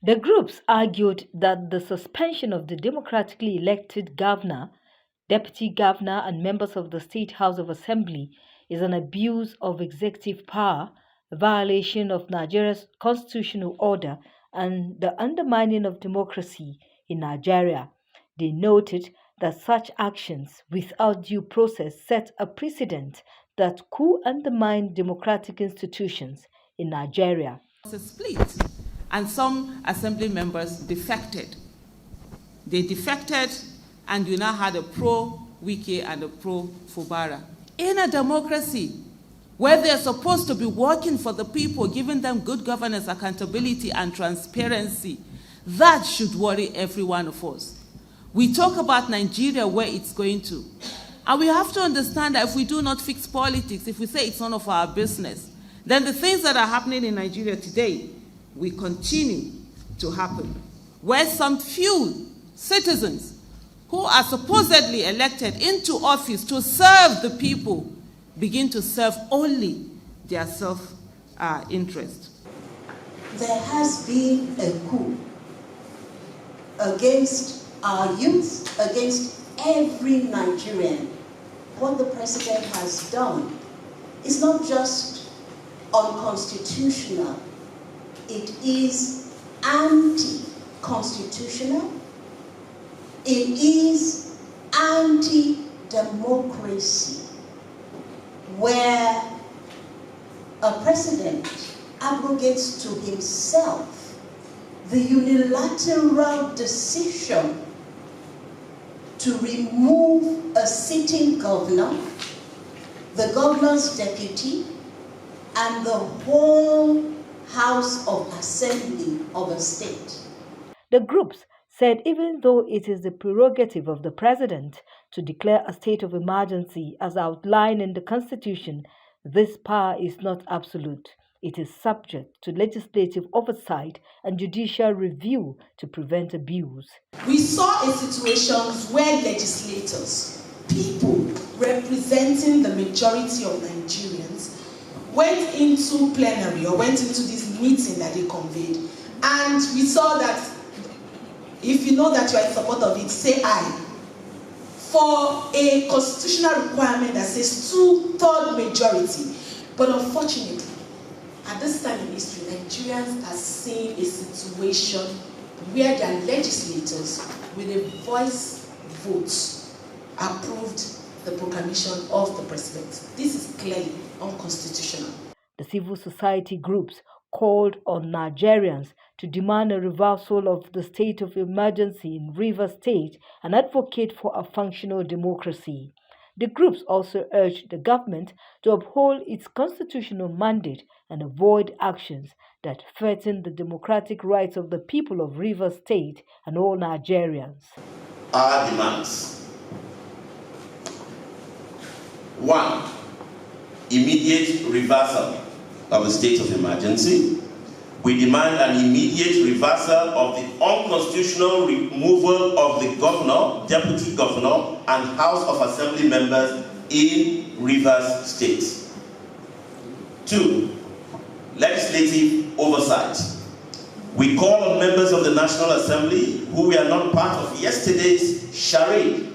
The groups argued that the suspension of the democratically elected governor, deputy governor, and members of the State House of Assembly is an abuse of executive power, a violation of Nigeria's constitutional order, and the undermining of democracy in Nigeria. They noted that such actions without due process set a precedent that could undermine democratic institutions in Nigeria. It was a split, and some assembly members defected. They defected, and you now had a pro-Wike and a pro-Fubara. In a democracy where they're supposed to be working for the people, giving them good governance, accountability, and transparency, that should worry every one of us. We talk about Nigeria, where it's going to. And we have to understand that if we do not fix politics, if we say it's none of our business, then the things that are happening in Nigeria today will continue to happen, where some few citizens who are supposedly elected into office to serve the people begin to serve only their self-interest. There has been a coup against our youth, against every Nigerian. What the president has done is not just unconstitutional, it is anti-constitutional, it is anti-democracy, where a president abrogates to himself the unilateral decision to remove a sitting governor, the governor's deputy, and the whole House of Assembly of a state. The groups said even though it is the prerogative of the president to declare a state of emergency as outlined in the Constitution, this power is not absolute. It is subject to legislative oversight and judicial review to prevent abuse. We saw a situation where legislators, people representing the majority of Nigerians, went into plenary or went into this meeting that they convened, and we saw that if you know that you are in support of it, say aye. For a constitutional requirement that says 2/3 majority. But unfortunately, at this time in history, Nigerians are seeing a situation where their legislators, with a voice vote, approved the proclamation of the president. This is clearly unconstitutional. The civil society groups called on Nigerians to demand a reversal of the state of emergency in Rivers State and advocate for a functional democracy. The groups also urged the government to uphold its constitutional mandate and avoid actions that threaten the democratic rights of the people of Rivers State and all Nigerians. Our demands: 1. Immediate reversal of the state of emergency. We demand an immediate reversal of the unconstitutional removal of the governor, deputy governor, and House of Assembly members in Rivers State. 2. Legislative oversight. We call on members of the National Assembly who were not part of yesterday's charade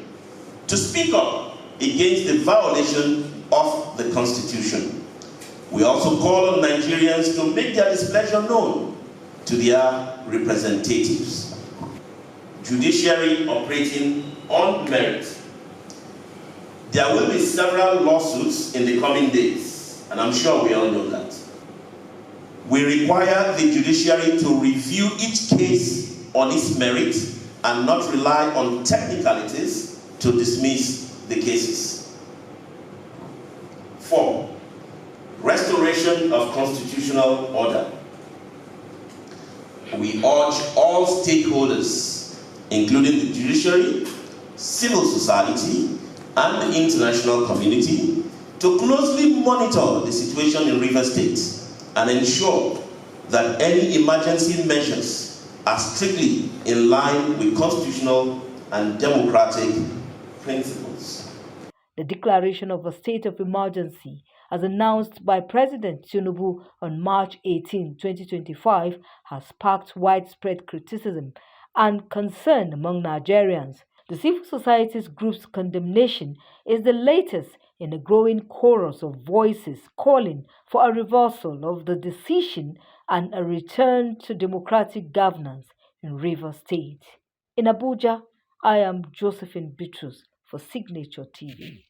to speak up against the violation of the Constitution. We also call on Nigerians to make their displeasure known to their representatives. Judiciary operating on merit. There will be several lawsuits in the coming days, and I'm sure we all know that. We require the judiciary to review each case on its merit and not rely on technicalities to dismiss the cases. 4. Restoration of constitutional order. We urge all stakeholders, including the judiciary, civil society, and the international community, to closely monitor the situation in Rivers State and ensure that any emergency measures are strictly in line with constitutional and democratic principles. The declaration of a state of emergency as announced by President Tinubu on March 18, 2025, has sparked widespread criticism and concern among Nigerians. The civil society group's condemnation is the latest in a growing chorus of voices calling for a reversal of the decision and a return to democratic governance in Rivers State. In Abuja, I am Josephine Bitrus for Signature TV.